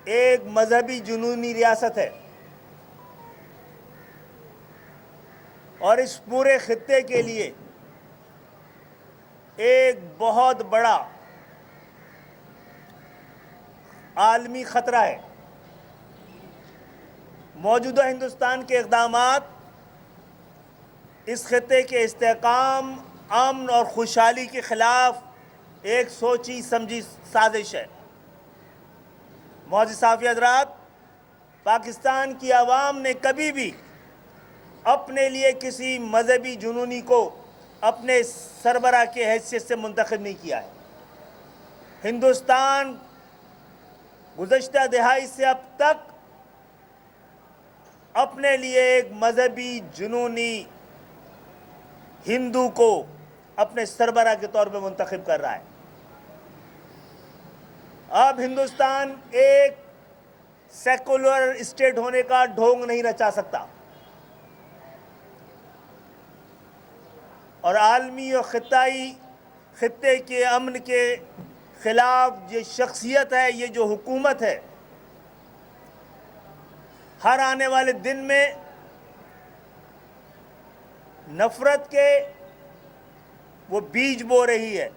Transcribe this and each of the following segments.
ایک مذہبی جنونی ریاست ہے اور اس پورے خطے کے لیے ایک بہت بڑا عالمی خطرہ ہے۔ موجودہ ہندوستان کے اقدامات اس خطے کے استحکام، امن اور خوشحالی کے خلاف ایک سوچی سمجھی سازش ہے۔ معزز صحافی حضرات، پاکستان کی عوام نے کبھی بھی اپنے لیے کسی مذہبی جنونی کو اپنے سربراہ کی حیثیت سے منتخب نہیں کیا ہے۔ ہندوستان گزشتہ دہائی سے اب تک اپنے لیے ایک مذہبی جنونی ہندو کو اپنے سربراہ کے طور پہ منتخب کر رہا ہے۔ اب ہندوستان ایک سیکولر اسٹیٹ ہونے کا ڈھونگ نہیں رچا سکتا اور عالمی اور خطے کے امن کے خلاف یہ شخصیت ہے، یہ جو حکومت ہے، ہر آنے والے دن میں نفرت کے وہ بیج بو رہی ہے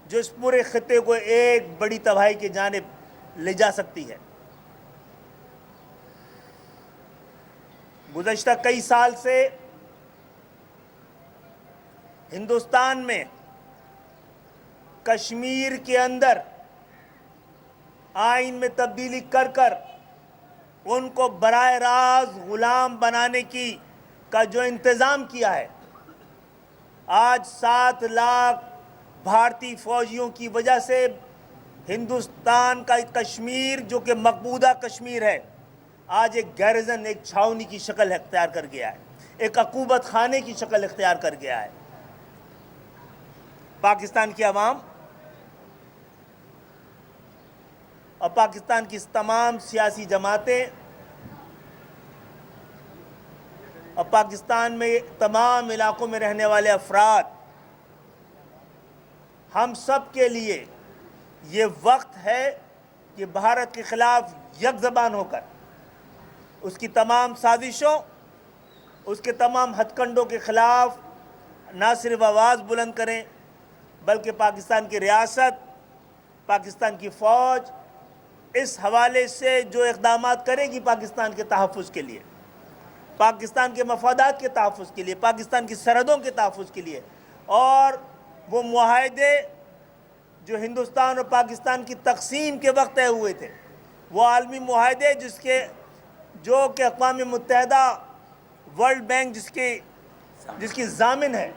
جو اس پورے خطے کو ایک بڑی تباہی کی جانب لے جا سکتی ہے۔ گزشتہ کئی سال سے ہندوستان میں کشمیر کے اندر آئین میں تبدیلی کر کر ان کو براہ راست غلام بنانے کا جو انتظام کیا ہے، آج 7 لاکھ بھارتی فوجیوں کی وجہ سے ہندوستان کا کشمیر جو کہ مقبوضہ کشمیر ہے، آج ایک گیرزن، ایک چھاؤنی کی شکل اختیار کر گیا ہے، ایک عقوبت خانے کی شکل اختیار کر گیا ہے۔ پاکستان کی عوام اور پاکستان کی تمام سیاسی جماعتیں اور پاکستان میں تمام علاقوں میں رہنے والے افراد، ہم سب کے لیے یہ وقت ہے کہ بھارت کے خلاف یک زبان ہو کر اس کی تمام سازشوں، اس کے تمام ہتھ کنڈوں کے خلاف نہ صرف آواز بلند کریں بلکہ پاکستان کی ریاست، پاکستان کی فوج اس حوالے سے جو اقدامات کرے گی پاکستان کے تحفظ کے لیے، پاکستان کے مفادات کے تحفظ کے لیے، پاکستان کی سرحدوں کے تحفظ کے لیے، اور وہ معاہدے جو ہندوستان اور پاکستان کی تقسیم کے وقت طے ہوئے تھے، وہ عالمی معاہدے جو کہ اقوام متحدہ، ورلڈ بینک جس کی ضامن ہے،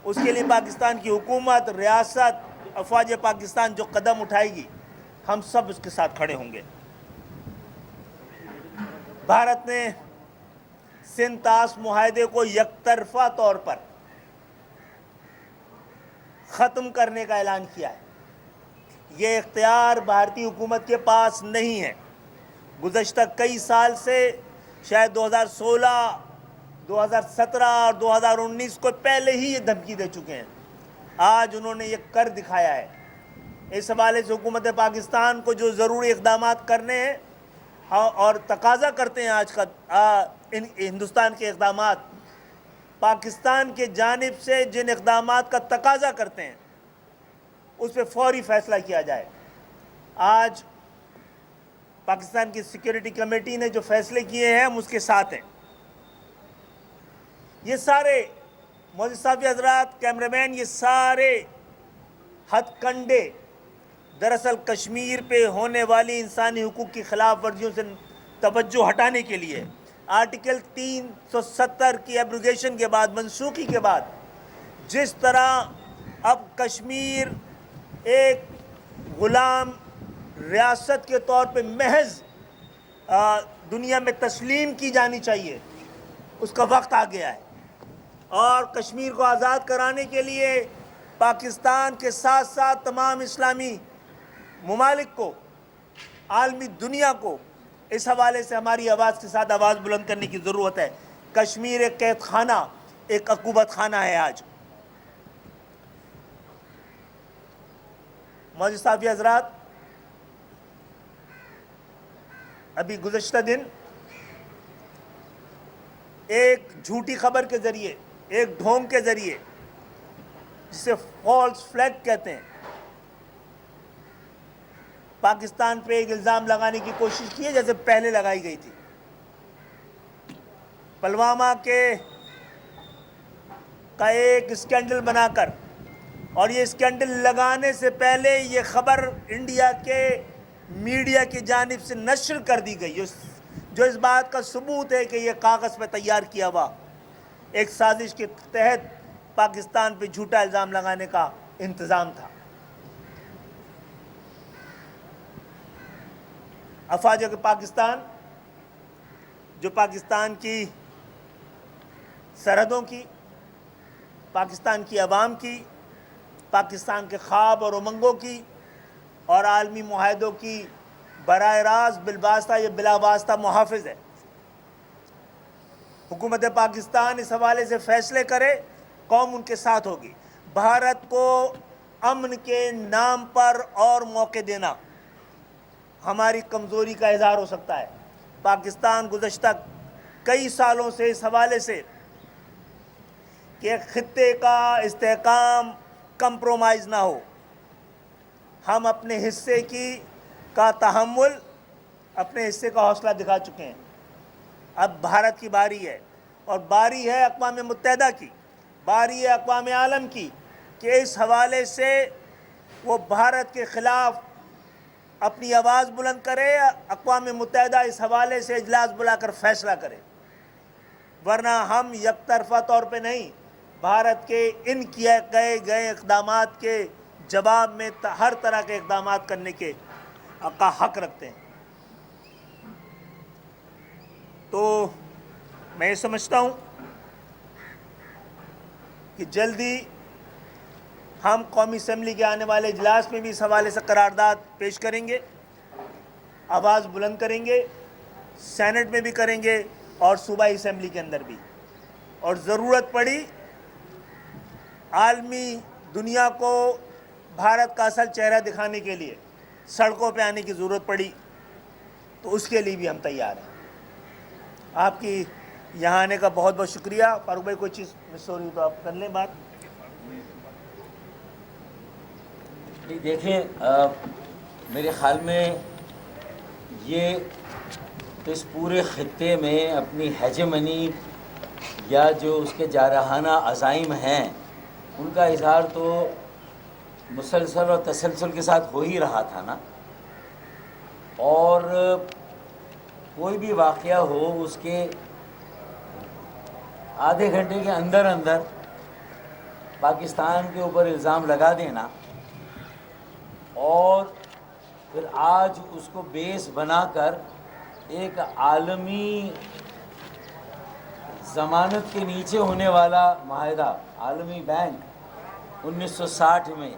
اس کے لیے پاکستان کی حکومت، ریاست، افواج پاکستان جو قدم اٹھائے گی، ہم سب اس کے ساتھ کھڑے ہوں گے۔ بھارت نے سندھ طاس معاہدے کو یک طرفہ طور پر ختم کرنے کا اعلان کیا ہے۔ یہ اختیار بھارتی حکومت کے پاس نہیں ہے۔ گزشتہ کئی سال سے، شاید 2016، 2017 اور 2019 کو پہلے ہی یہ دھمکی دے چکے ہیں، آج انہوں نے یہ کر دکھایا ہے۔ اس حوالے سے حکومت پاکستان کو جو ضروری اقدامات کرنے ہیں اور تقاضا کرتے ہیں آج کا ہندوستان کے اقدامات، پاکستان کے جانب سے جن اقدامات کا تقاضا کرتے ہیں اس پہ فوری فیصلہ کیا جائے۔ آج پاکستان کی سیکیورٹی کمیٹی نے جو فیصلے کیے ہیں ہم اس کے ساتھ ہیں۔ یہ سارے معزز صحافی حضرات، کیمرہ مین، یہ سارے ہتھ کنڈے دراصل کشمیر پہ ہونے والی انسانی حقوق کی خلاف ورزیوں سے توجہ ہٹانے کے لیے، آرٹیکل 370 کی ایبروگیشن کے بعد، منسوخی کے بعد، جس طرح اب کشمیر ایک غلام ریاست کے طور پہ محض دنیا میں تسلیم کی جانی چاہیے، اس کا وقت آ گیا ہے۔ اور کشمیر کو آزاد کرانے کے لیے پاکستان کے ساتھ ساتھ تمام اسلامی ممالک کو، عالمی دنیا کو اس حوالے سے ہماری آواز کے ساتھ آواز بلند کرنے کی ضرورت ہے۔ کشمیر ایک قید خانہ، ایک عقوبت خانہ ہے آج۔ मौजूद साफी हजरात, अभी गुज़श्ता दिन एक झूठी खबर के ज़रिए, एक ढोंग के ज़रिए, जिसे फॉल्स फ्लैग कहते हैं, पाकिस्तान पे एक इल्ज़ाम लगाने की कोशिश की है जैसे पहले लगाई गई थी। पुलवामा का एक स्कैंडल बनाकर, और ये स्कैंडल लगाने से पहले ये खबर इंडिया के मीडिया की जानिब से नश्र कर दी गई, जो इस बात का सबूत है कि ये कागज़ पे तैयार किया हुआ एक साजिश के तहत पाकिस्तान पे झूठा इल्ज़ाम लगाने का इंतज़ाम था। अफवाज के पाकिस्तान, जो पाकिस्तान की सरहदों की, पाकिस्तान की आवाम की, पाकिस्तान के ख्वाब और उमंगों की और आलमी मुआहदों की बराह रास्त बिलवास्ता या बिलावास्ता मुहाफ़िज़ है। हुकूमत पाकिस्तान इस हवाले से फ़ैसले करे, कौम उनके साथ होगी। भारत को अमन के नाम पर और मौके देना हमारी कमज़ोरी का इज़हार हो सकता है। पाकिस्तान गुज़श्ता कई सालों से इस हवाले से कि खित्ते का इस्तेहकाम कंप्रोमाइज़ ना हो, हम अपने हिस्से का तहम्मुल, अपने हिस्से का हौसला दिखा चुके हैं। अब भारत की बारी है, और बारी है अक़वाम मुत्तहिदा की, बारी है अक़वाम आलम की, कि इस हवाले से वो भारत के ख़िलाफ़ अपनी आवाज़ बुलंद करे। अक़वाम मुत्तहिदा इस हवाले से इजलास बुलाकर फ़ैसला करे, वरना हम यकतरफ़ा तौर पे नहीं, भारत के इन किए गए इक़दामात के जवाब में हर तरह के इक़दामात करने का हक़ रखते हैं। तो मैं समझता हूँ कि जल्दी हम कौमी असम्बली के आने वाले इजलास में भी इस हवाले से करारदाद पेश करेंगे, आवाज़ बुलंद करेंगे, सेनेट में भी करेंगे और सूबाई असम्बली के अंदर भी, और ज़रूरत पड़ी आलमी दुनिया को भारत का असल चेहरा दिखाने के लिए सड़कों पे आने की ज़रूरत पड़ी तो उसके लिए भी हम तैयार हैं। आपकी यहाँ आने का बहुत बहुत शुक्रिया। फारूक भाई, कोई चीज़ मिस हो रही तो आप कर लें बात। देखें, मेरे ख़्याल में ये तो इस पूरे ख़ित्ते में अपनी हेजेमनी या जो उसके जारहाना अज़ाइम हैं उनका इज़हार तो मुसलसल और तसलसल के साथ हो ही रहा था ना। और कोई भी वाक़या हो, उसके आधे घंटे के अंदर अंदर पाकिस्तान के ऊपर इल्ज़ाम लगा देना और फिर आज उसको बेस बनाकर एक आलमी ज़मानत के नीचे होने वाला माहिदा, आलमी बैंक 1960 में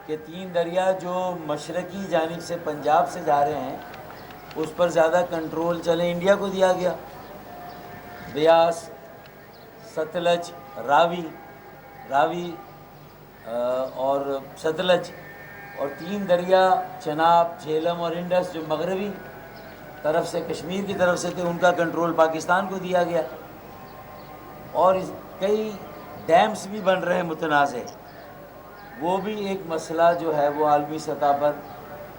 कि 3 दरिया जो मशरक़ी जानिब से पंजाब से जा रहे हैं उस पर ज़्यादा कंट्रोल चले इंडिया को दिया गया। ब्यास, सतलज, रावी और सतलज, और 3 दरिया चनाब, झेलम और इंडस जो मगरबी तरफ से कश्मीर की तरफ से थे, उनका कंट्रोल पाकिस्तान को दिया गया। और कई डैम्स भी बन रहे हैं मुतनाज़े, वो भी एक मसला जो है वो आलमी सतह पर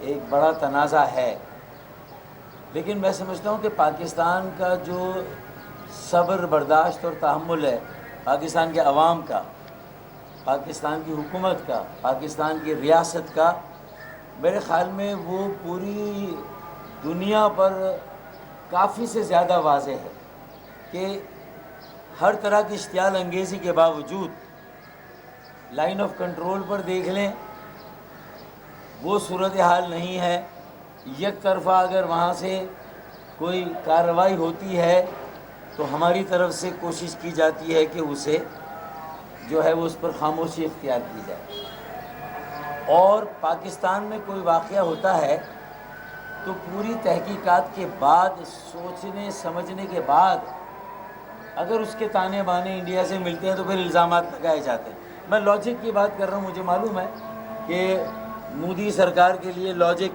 एक बड़ा तनाज़ा है। लेकिन मैं समझता हूँ कि पाकिस्तान का जो सब्र, बर्दाश्त और तहम्मुल है, पाकिस्तान के अवाम का, पाकिस्तान की हुकूमत का, पाकिस्तान की रियासत का, मेरे ख़्याल में वो पूरी दुनिया पर काफ़ी से ज़्यादा वाज़ेह है कि हर तरह की इश्तियाल अंगेज़ी के बावजूद लाइन ऑफ कंट्रोल पर देख लें, वो सूरत हाल नहीं है। एक तरफ़ा अगर वहाँ से कोई कार्रवाई होती है तो हमारी तरफ से कोशिश की जाती है कि उसे जो है वो उस पर खामोशी इख्तियार की जाए। और पाकिस्तान में कोई वाक़या होता है तो पूरी तहकीकात के बाद, सोचने समझने के बाद अगर उसके ताने बाने इंडिया से मिलते हैं तो फिर इल्ज़ामात लगाए जाते हैं। मैं लॉजिक की बात कर रहा हूँ। मुझे मालूम है कि مودی سرکار کے لیے لاجک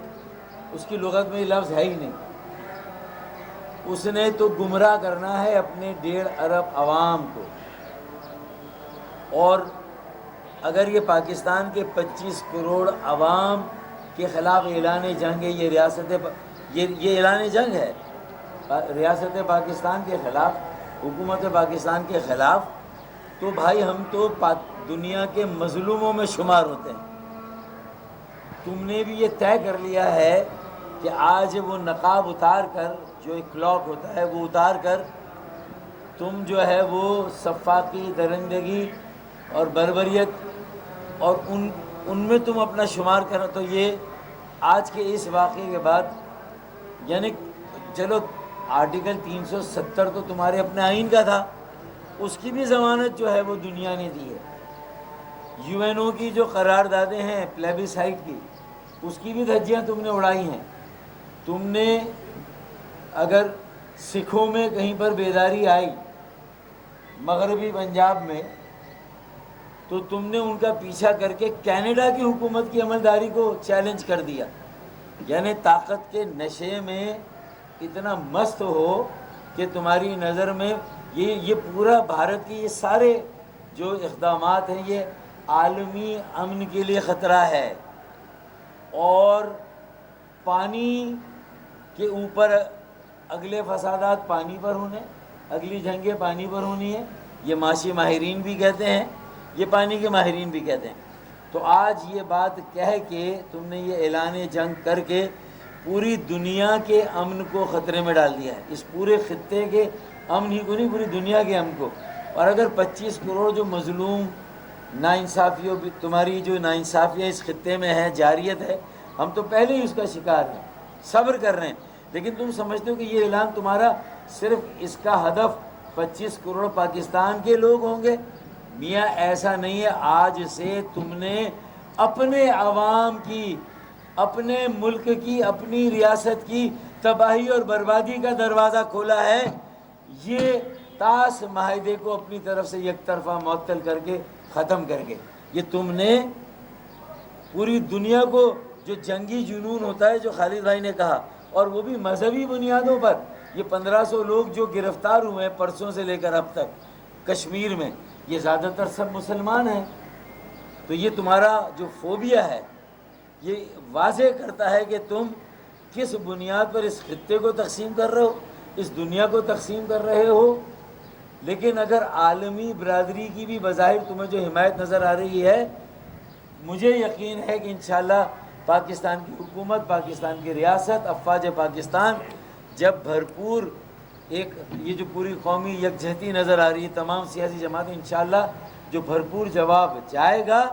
اس کی لغت میں یہ لفظ ہے ہی نہیں. اس نے تو گمراہ کرنا ہے اپنے 1.5 ارب عوام کو. اور اگر یہ پاکستان کے 25 کروڑ عوام کے خلاف اعلان جنگ ہے، یہ اعلان جنگ ہے ریاست پاکستان کے خلاف، حکومت پاکستان کے خلاف، تو بھائی ہم تو دنیا کے مظلوموں میں شمار ہوتے ہیں. تم نے بھی یہ طے کر لیا ہے کہ آج وہ نقاب اتار کر، جو ایک کلاک ہوتا ہے وہ اتار کر، تم جو ہے وہ سفاکی، درندگی اور بربریت اور ان میں تم اپنا شمار کرو. تو یہ آج کے اس واقعے کے بعد، یعنی چلو آرٹیکل 370 تو تمہارے اپنے آئین کا تھا، اس کی بھی ضمانت جو ہے وہ دنیا نے دی ہے. یو این او کی جو قراردادیں ہیں پلیبیسائٹ کی، اس کی بھی دھجیاں تم نے اڑائی ہیں. تم نے اگر سکھوں میں کہیں پر بیداری آئی مغربی پنجاب میں، تو تم نے ان کا پیچھا کر کے کینیڈا کی حکومت کی عملداری کو چیلنج کر دیا. یعنی طاقت کے نشے میں اتنا مست ہو کہ تمہاری نظر میں یہ پورا بھارت کی یہ سارے جو اقدامات ہیں یہ عالمی امن کے لیے خطرہ ہے. اور پانی کے اوپر اگلے فسادات پانی پر ہونے، اگلی جنگیں پانی پر ہونی ہیں، یہ معاشی ماہرین بھی کہتے ہیں، یہ پانی کے ماہرین بھی کہتے ہیں. تو آج یہ بات کہہ کے تم نے یہ اعلان جنگ کر کے پوری دنیا کے امن کو خطرے میں ڈال دیا ہے. اس پورے خطے کے امن ہی کو نہیں، پوری دنیا کے امن کو. اور اگر 25 کروڑ جو مظلوم ناانصافیوں، تمہاری جو ناانصافیاں اس خطے میں ہیں، جاریت ہے، ہم تو پہلے ہی اس کا شکار ہیں، صبر کر رہے ہیں. لیکن تم سمجھتے ہو کہ یہ اعلان تمہارا صرف اس کا ہدف 25 کروڑ پاکستان کے لوگ ہوں گے؟ میاں ایسا نہیں ہے. آج سے تم نے اپنے عوام کی، اپنے ملک کی، اپنی ریاست کی تباہی اور بربادی کا دروازہ کھولا ہے. یہ طاس معاہدے کو اپنی طرف سے یک طرفہ معطل کر کے، ختم کر کے، یہ تم نے پوری دنیا کو، جو جنگی جنون ہوتا ہے جو خالد بھائی نے کہا، اور وہ بھی مذہبی بنیادوں پر. یہ 1500 لوگ جو گرفتار ہوئے ہیں پرسوں سے لے کر اب تک کشمیر میں، یہ زیادہ تر سب مسلمان ہیں. تو یہ تمہارا جو فوبیا ہے یہ واضح کرتا ہے کہ تم کس بنیاد پر اس خطے کو تقسیم کر رہے ہو، اس دنیا کو تقسیم کر رہے ہو. لیکن اگر عالمی برادری کی بھی بظاہر تمہیں جو حمایت نظر آ رہی ہے، مجھے یقین ہے کہ انشاءاللہ پاکستان کی حکومت، پاکستان کی ریاست، افواج پاکستان جب بھرپور ایک یہ جو پوری قومی یکجہتی نظر آ رہی ہے، تمام سیاسی جماعتیں، انشاءاللہ جو بھرپور جواب جائے گا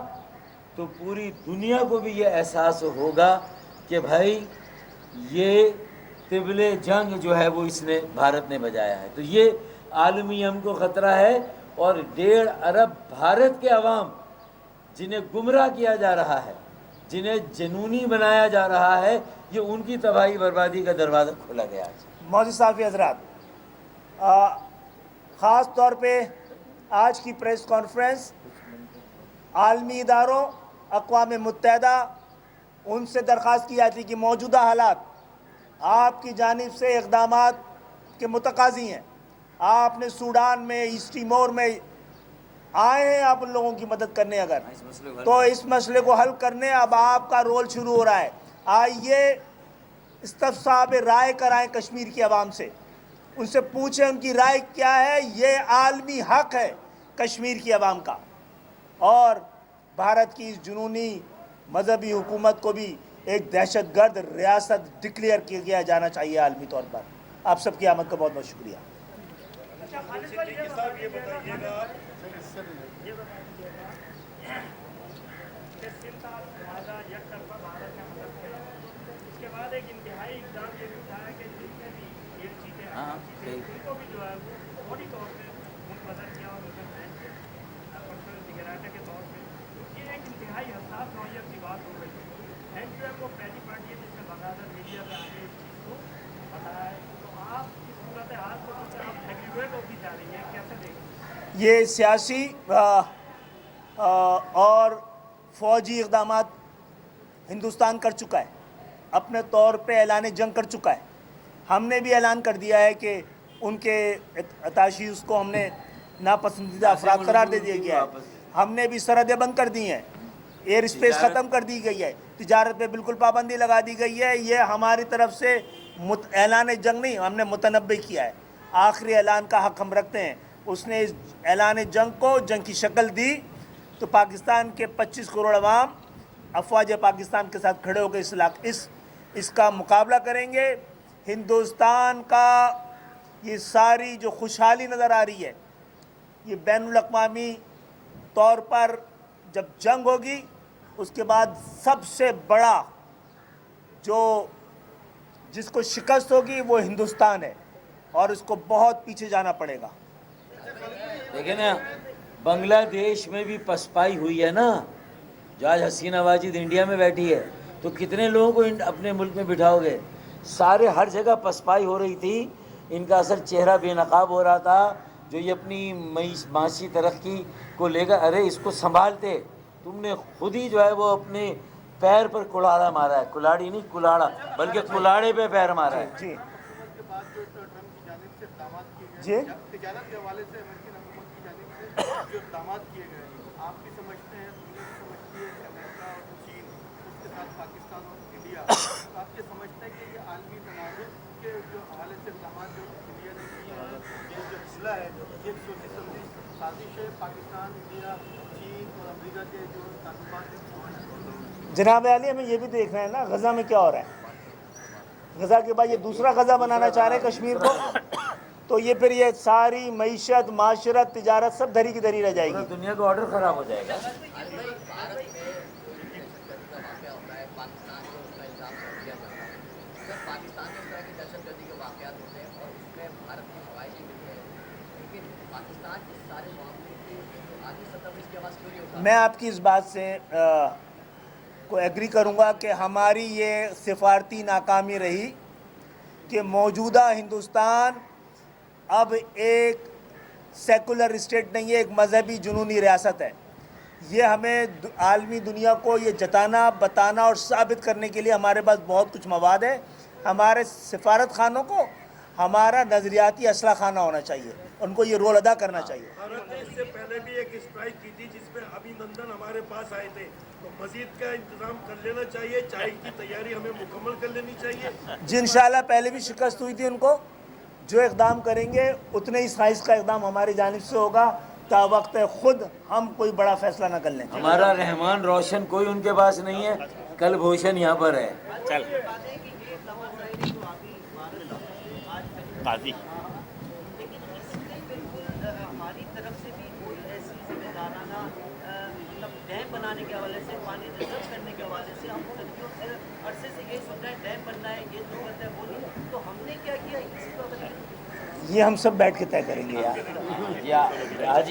تو پوری دنیا کو بھی یہ احساس ہوگا کہ بھائی یہ طبل جنگ جو ہے وہ اس نے بھارت نے بجایا ہے. تو یہ عالمی امن کو خطرہ ہے. اور 1.5 ارب بھارت کے عوام جنہیں گمراہ کیا جا رہا ہے، جنہیں جنونی بنایا جا رہا ہے، یہ ان کی تباہی بربادی کا دروازہ کھولا گیا ہے. موزی صحافی حضرات، خاص طور پہ آج کی پریس کانفرنس عالمی اداروں، اقوام متحدہ، ان سے درخواست کی جاتی کہ موجودہ حالات آپ کی جانب سے اقدامات کے متقاضی ہیں. آپ نے سوڈان میں، ایسٹ ٹیمور میں آئے ہیں آپ ان لوگوں کی مدد کرنے، اگر تو اس مسئلے کو حل کرنے اب آپ کا رول شروع ہو رہا ہے. آئیے استفسار رائے کرائیں کشمیر کی عوام سے، ان سے پوچھیں ان کی رائے کیا ہے. یہ عالمی حق ہے کشمیر کی عوام کا، اور بھارت کی اس جنونی مذہبی حکومت کو بھی ایک دہشت گرد ریاست ڈکلیئر کیا جانا چاہیے عالمی طور پر. آپ سب کی آمد کا بہت بہت شکریہ. یہ سیاسی اور فوجی اقدامات हिंदुस्तान कर चुका है, अपने तौर पे ऐलान जंग कर चुका है। हमने भी ऐलान कर दिया है कि उनके अताशीस को हमने नापसंदीदा अफराद करार दे दिया गया है। हमने भी सरहदें बंद कर दी हैं, एयर स्पेस ख़त्म कर दी गई है, तिजारत पे बिल्कुल पाबंदी लगा दी गई है। ये हमारी तरफ से ऐलान जंग नहीं, हमने मुतनब्बे किया है। आखिरी ऐलान का हक़ हम रखते हैं। उसने इस ऐलान जंग को जंग की शक्ल दी तो पाकिस्तान के 25 करोड़ अवाम अफवाज पाकिस्तान के साथ खड़े होकर इसका मुकाबला करेंगे। हिंदुस्तान का ये सारी जो खुशहाली नज़र आ रही है, ये बैनुल अक़वामी तौर पर जब जंग होगी उसके बाद सबसे बड़ा जो जिसको शिकस्त होगी वो हिंदुस्तान है और इसको बहुत पीछे जाना पड़ेगा। देखिए ना, बांग्लादेश में भी पसपाई हुई है ना, जो आज हसीना वाजिद इंडिया में बैठी है, तो कितने लोगों को अपने मुल्क में बिठाओगे? सारे हर जगह पसपाई हो रही थी, इनका असर चेहरा बेनकाब हो रहा था। जो ये अपनी माशी तरक्की को लेकर, अरे इसको संभालते, तुमने खुद ही जो है वो अपने पैर पर कुल्हाड़ा मारा है, कुल्हाड़ी नहीं कुल्हाड़ा, बल्कि कुल्हाड़े पे पैर मारा है। जी जी, तिजारत के हवाले से अमेरिकी हुकूमत की जानिब से जो इक़दामात किए गए, आप भी समझते हैं, दुनिया भी समझती है कि अमेरिका और चीन, उसके साथ पाकिस्तान और इंडिया, आप ये समझते हैं कि ये आलमी तनाज़ुर के जो हवाले से इक़दामात जो इंडिया ने किए हैं, ये जो हमला है, ये सोची समझी साजिश है पाकिस्तान, इंडिया, चीन और अमेरिका के जो ताल्लुकात हैं? जनाब आली, हमें ये भी देखना है ना गज़ा में क्या हो रहा है। गज़ा के बाद ये दूसरा गज़ा बनाना चाह रहे हैं कश्मीर को, तो ये फिर ये सारी मईशत, माशरत, तिजारत सब धरी की धरी रह जाएगी। दुनिया का ऑर्डर ख़राब हो जाएगा। मैं आपकी इस बात से को एग्री करूँगा कि हमारी ये सिफारती नाकामी रही कि मौजूदा हिंदुस्तान अब एक सेकुलर स्टेट नहीं है, एक मजहबी जुनूनी रियासत है। ये हमें आलमी दुनिया को ये जताना, बताना और साबित करने के लिए हमारे पास बहुत कुछ मवाद है। हमारे सिफारत खानों को हमारा नज़रियाती असला खाना होना चाहिए, उनको ये रोल अदा करना चाहिए। भारत ने इससे पहले भी एक स्ट्राइक की थी जिसमें अभिनंदन हमारे पास आए थे, तो मजीद का इंतजाम कर लेना चाहिए, चाय की तैयारी हमें मुकम्मल कर लेनी चाहिए। जी इंशाल्लाह, पहले भी शिकस्त हुई थी उनको, जो इक़दाम करेंगे उतने ही साइज़ का इक़दाम हमारी जानिब से होगा, ता वक्त खुद हम कोई बड़ा फैसला ना कर लें। हमारा रहमान रोशन कोई उनके पास नहीं है, कल भूषण यहाँ पर है। चल काजी हमारी तरफ से भी कोई ऐसी जिम्मेदाराना मतलब डैम बनाने के हवाले से, पानी रिजर्व करने के हवाले से हम सदियों से अरसे से ये सुन रहे हैं डैम बनना है, ये तो बनना है, वो नहीं, तो हमने क्या किया इसको ये हम सब बैठ के तय करेंगे यार। या आज